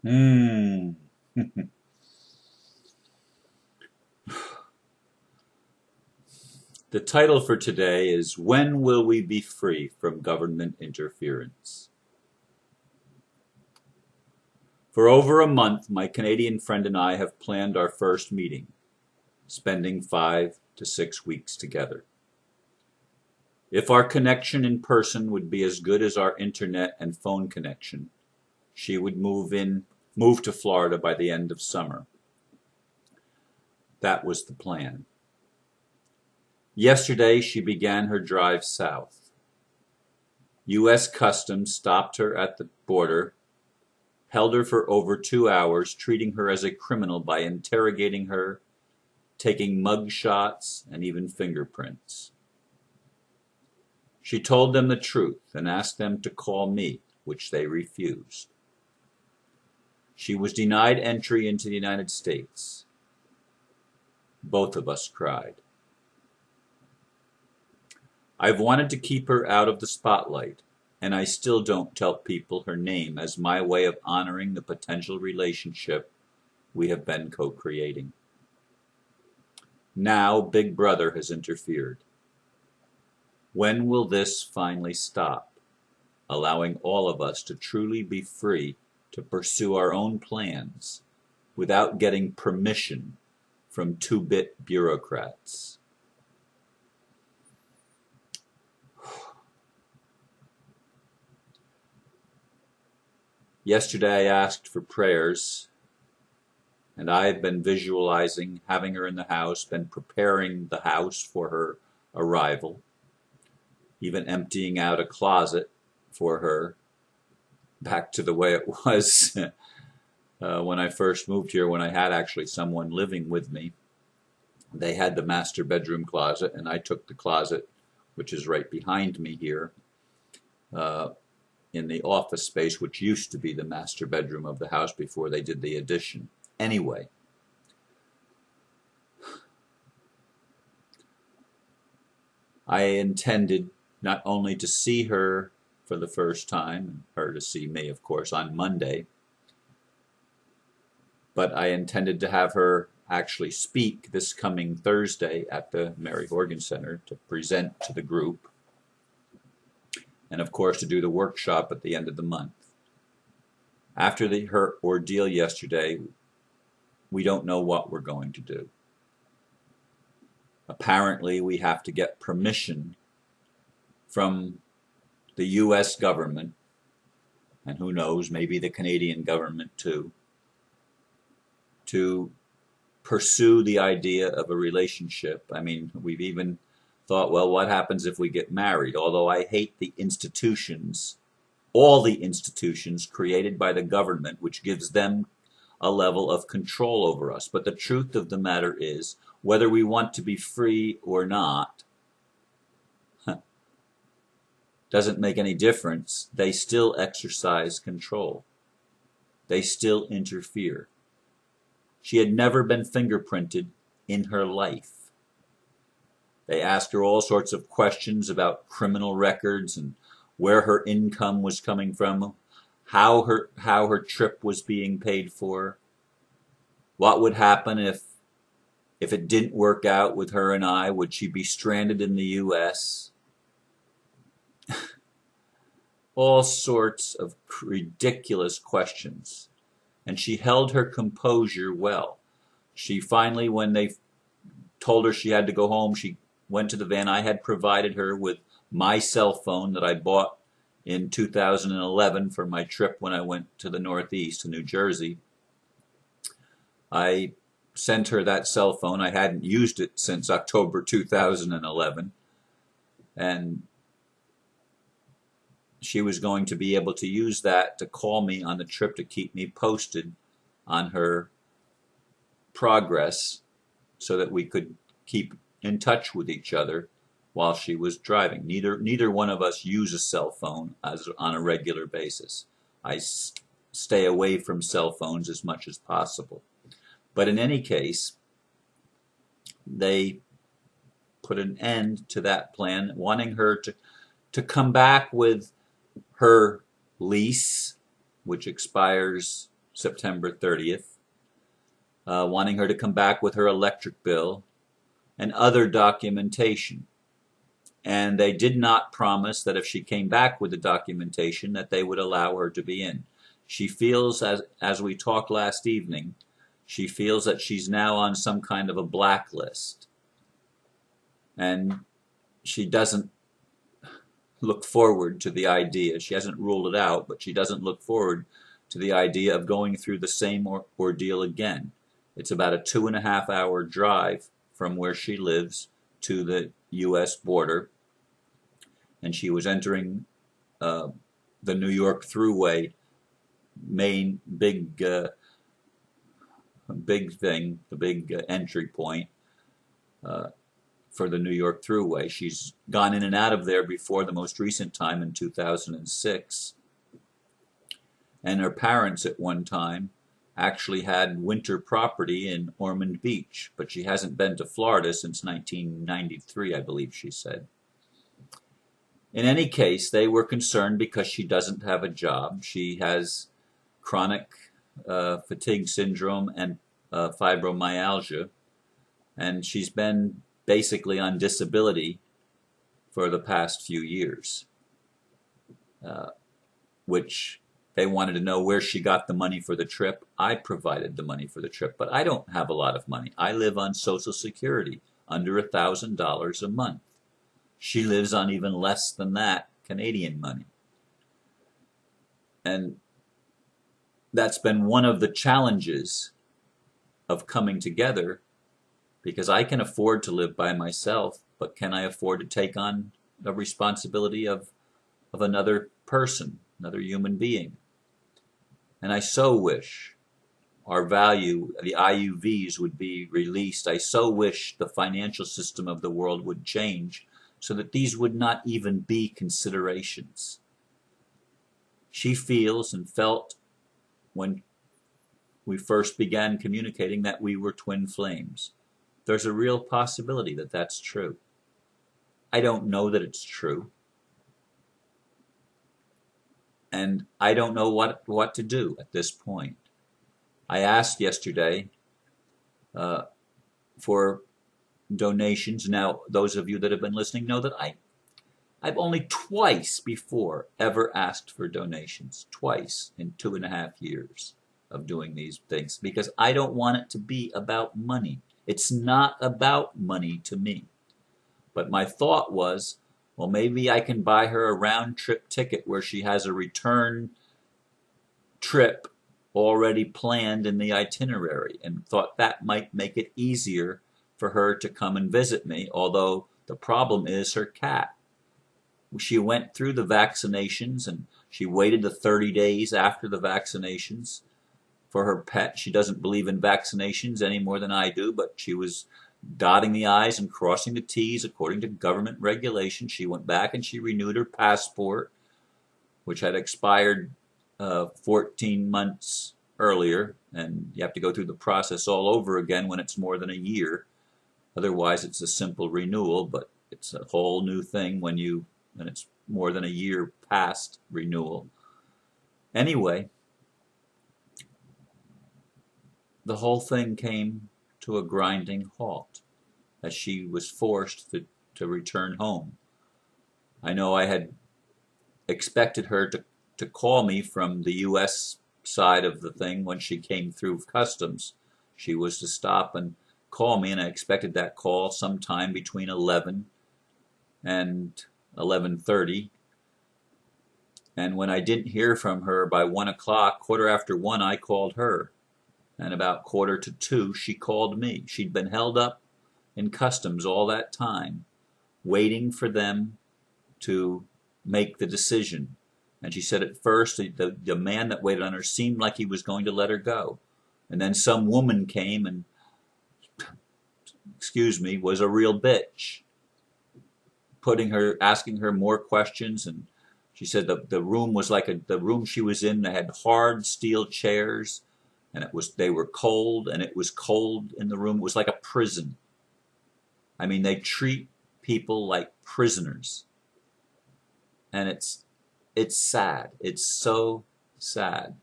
Hmm. The title for today is When Will We Be Free from Government Interference? For over a month, my Canadian friend and I have planned our first meeting, spending 5 to 6 weeks together. If our connection in person would be as good as our internet and phone connection, she would move to Florida by the end of summer. That was the plan. Yesterday, she began her drive south. U.S. Customs stopped her at the border, held her for over 2 hours, treating her as a criminal by interrogating her, taking mug shots, and even fingerprints. She told them the truth and asked them to call me, which they refused. She was denied entry into the United States. Both of us cried. I've wanted to keep her out of the spotlight, and I still don't tell people her name as my way of honoring the potential relationship we have been co-creating. Now Big Brother has interfered. When will this finally stop, allowing all of us to truly be free to pursue our own plans without getting permission from two-bit bureaucrats? Yesterday I asked for prayers, and I have been visualizing having her in the house, been preparing the house for her arrival, even emptying out a closet for her back to the way it was when I first moved here, when I had actually someone living with me. They had the master bedroom closet, and I took the closet, which is right behind me here, in the office space, which used to be the master bedroom of the house before they did the addition. Anyway, I intended not only to see her for the first time, and her to see me, of course, on Monday, but I intended to have her actually speak this coming Thursday at the Mary Horgan Center to present to the group, and of course to do the workshop at the end of the month. After her ordeal yesterday, we don't know what we're going to do. Apparently, we have to get permission from the U.S. government, and who knows, maybe the Canadian government too, to pursue the idea of a relationship. I mean, we've even thought, well, what happens if we get married? Although I hate the institutions, all the institutions created by the government, which gives them a level of control over us. But the truth of the matter is, whether we want to be free or not, doesn't make any difference. They still exercise control. They still interfere. She had never been fingerprinted in her life. They asked her all sorts of questions about criminal records and where her income was coming from, how her trip was being paid for, what would happen if it didn't work out with her and I, would she be stranded in the U.S.? All sorts of ridiculous questions. And she held her composure well. She finally, when they told her she had to go home, she went to the van. I had provided her with my cell phone that I bought in 2011 for my trip when I went to the Northeast, to New Jersey. I sent her that cell phone. I hadn't used it since October 2011. And she was going to be able to use that to call me on the trip to keep me posted on her progress so that we could keep in touch with each other while she was driving. Neither one of us use a cell phone on a regular basis. I stay away from cell phones as much as possible. But in any case, they put an end to that plan, wanting her to come back with her lease, which expires September 30th, wanting her to come back with her electric bill and other documentation. And they did not promise that if she came back with the documentation that they would allow her to be in. She feels, as we talked last evening, she feels that she's now on some kind of a blacklist. And she doesn't look forward to the idea. She hasn't ruled it out, but she doesn't look forward to the idea of going through the same ordeal again. It's about a 2.5-hour drive from where she lives to the U.S. border, and she was entering the New York Thruway, main big thing, the big entry point for the New York Thruway. She's gone in and out of there before the most recent time in 2006, and her parents at one time actually had winter property in Ormond Beach, but she hasn't been to Florida since 1993, I believe she said. In any case, they were concerned because she doesn't have a job. She has chronic fatigue syndrome and fibromyalgia, and she's been basically on disability for the past few years, which they wanted to know where she got the money for the trip. I provided the money for the trip, but I don't have a lot of money. I live on Social Security, under $1,000 a month. She lives on even less than that Canadian money. And that's been one of the challenges of coming together, because I can afford to live by myself, but can I afford to take on the responsibility of another person, another human being? And I so wish our value, the IUVs, would be released. I so wish the financial system of the world would change so that these would not even be considerations. She feels and felt when we first began communicating that we were twin flames. There's a real possibility that that's true. I don't know that it's true. And I don't know what to do at this point. I asked yesterday for donations. Now, those of you that have been listening know that I've only twice before ever asked for donations. Twice in 2.5 years of doing these things, because I don't want it to be about money. It's not about money to me. But my thought was, well, maybe I can buy her a round-trip ticket where she has a return trip already planned in the itinerary, and thought that might make it easier for her to come and visit me, although the problem is her cat. She went through the vaccinations, and she waited the 30 days after the vaccinations for her pet. She doesn't believe in vaccinations any more than I do, but she was dotting the I's and crossing the T's according to government regulation. She went back and she renewed her passport, which had expired 14 months earlier, and you have to go through the process all over again when it's more than a year. Otherwise, it's a simple renewal, but it's a whole new thing when it's more than a year past renewal. Anyway, the whole thing came to a grinding halt as she was forced to return home. I know I had expected her to call me from the U.S. side of the thing when she came through customs. She was to stop and call me, and I expected that call sometime between 11 and 11:30. And when I didn't hear from her by 1 o'clock, 1:15, I called her. And about 1:45, she called me. She'd been held up in customs all that time, waiting for them to make the decision. And she said at first the man that waited on her seemed like he was going to let her go. And then some woman came and, was a real bitch, asking her more questions. And she said the room was like the room she was in. They had hard steel chairs, and they were cold, and it was cold in the room. It was like a prison. I mean, they treat people like prisoners, and it's sad. It's so sad.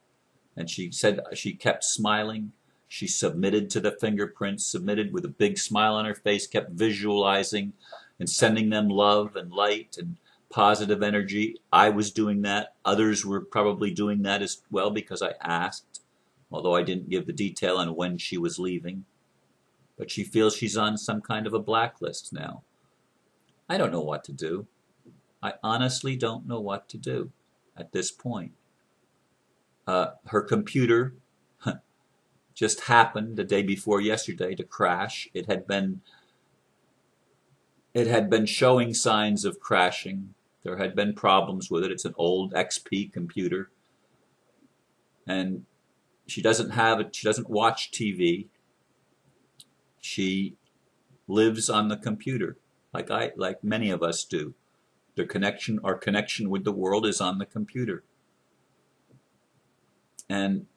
And she said she kept smiling. She submitted to the fingerprints, submitted with a big smile on her face, kept visualizing and sending them love and light and positive energy. I was doing that. Others were probably doing that as well because I asked, although I didn't give the detail on when she was leaving. But she feels she's on some kind of a blacklist now. I don't know what to do. I honestly don't know what to do at this point. Her computer just happened the day before yesterday to crash. It had been showing signs of crashing. There had been problems with it. It's an old XP computer. And she doesn't have it. She doesn't watch TV. She lives on the computer like many of us do. Our connection with the world is on the computer. And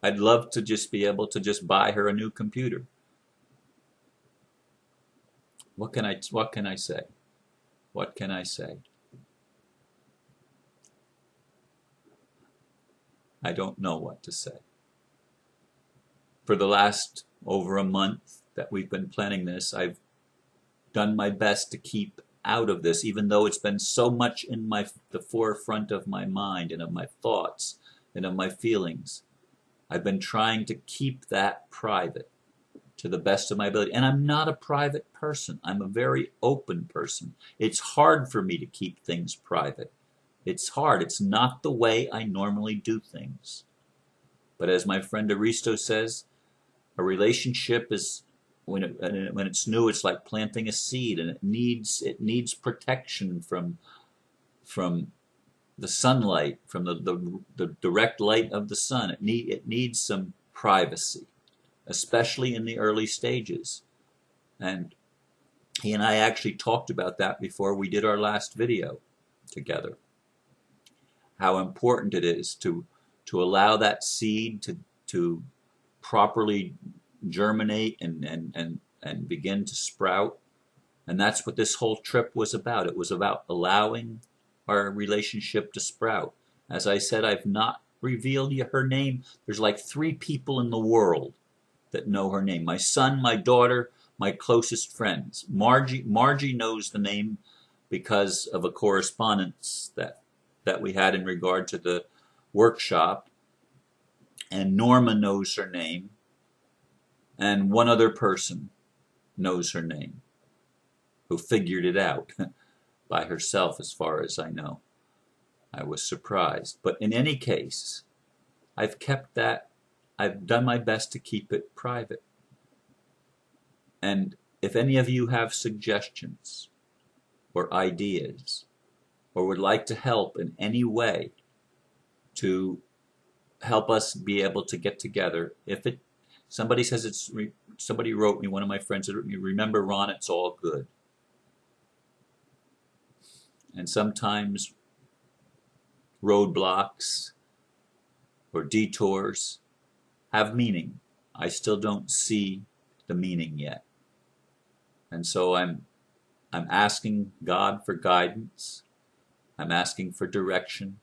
I'd love to just be able to just buy her a new computer. What can I say? What can I say? I don't know what to say. For the last over a month that we've been planning this, I've done my best to keep out of this, even though it's been so much in the forefront of my mind and of my thoughts and of my feelings. I've been trying to keep that private to the best of my ability. And I'm not a private person. I'm a very open person. It's hard for me to keep things private. It's hard. It's not the way I normally do things. But as my friend Aristo says, a relationship is, when it's new, it's like planting a seed, and it needs protection from the sunlight, from the direct light of the sun. It needs some privacy, especially in the early stages. And he and I actually talked about that before we did our last video together. How important it is to allow that seed to properly germinate and begin to sprout. And that's what this whole trip was about. It was about allowing our relationship to sprout. As I said, I've not revealed her name. There's like 3 people in the world that know her name. My son, my daughter, my closest friends. Margie knows the name because of a correspondence that we had in regard to the workshop. And Norma knows her name. And one other person knows her name, who figured it out by herself, as far as I know. I was surprised. But in any case, I've done my best to keep it private. And if any of you have suggestions or ideas, or would like to help in any way to help us be able to get together, somebody says somebody wrote me, one of my friends wrote me, remember, Ron, it's all good. And sometimes roadblocks or detours have meaning. I still don't see the meaning yet. And so I'm asking God for guidance. I'm asking for direction.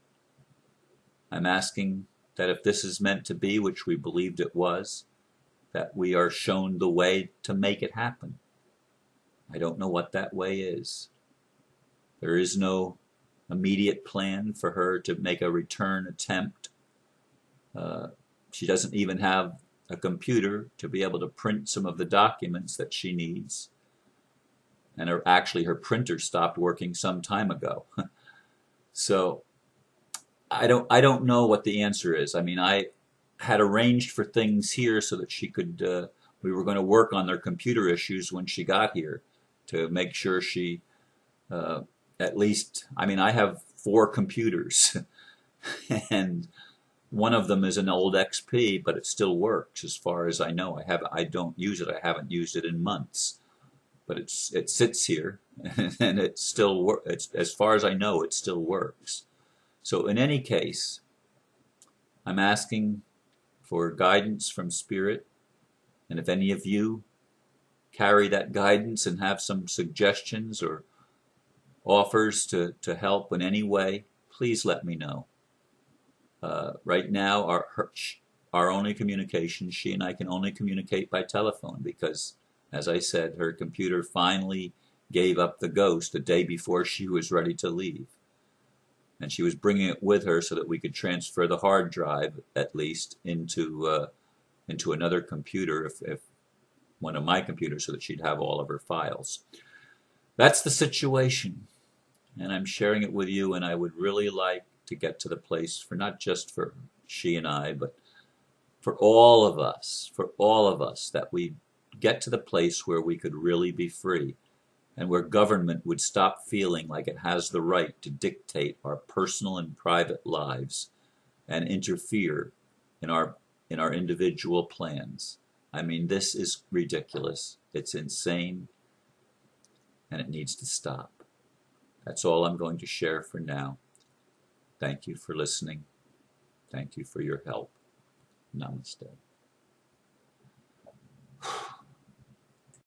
I'm asking that if this is meant to be, which we believed it was, that we are shown the way to make it happen. I don't know what that way is. There is no immediate plan for her to make a return attempt. She doesn't even have a computer to be able to print some of the documents that she needs. And actually her printer stopped working some time ago. So I don't know what the answer is. I mean, I had arranged for things here so that she could, we were going to work on their computer issues when she got here to make sure she, at least, I mean, I have 4 computers and one of them is an old XP, but it still works as far as I know. I don't use it. I haven't used it in months, but it sits here and it still as far as I know, it still works. So in any case, I'm asking for guidance from Spirit, and if any of you carry that guidance and have some suggestions or offers to help in any way, please let me know. Right now, our only communication, she and I can only communicate by telephone because, as I said, her computer finally gave up the ghost the day before she was ready to leave. And she was bringing it with her so that we could transfer the hard drive, at least, into another computer, if one of my computers, so that she'd have all of her files. That's the situation, and I'm sharing it with you, and I would really like to get to the place for not just for she and I, but for all of us, that we get to the place where we could really be free, and where government would stop feeling like it has the right to dictate our personal and private lives and interfere in our individual plans. I mean, this is ridiculous. It's insane, and it needs to stop. That's all I'm going to share for now. Thank you for listening. Thank you for your help. Namaste.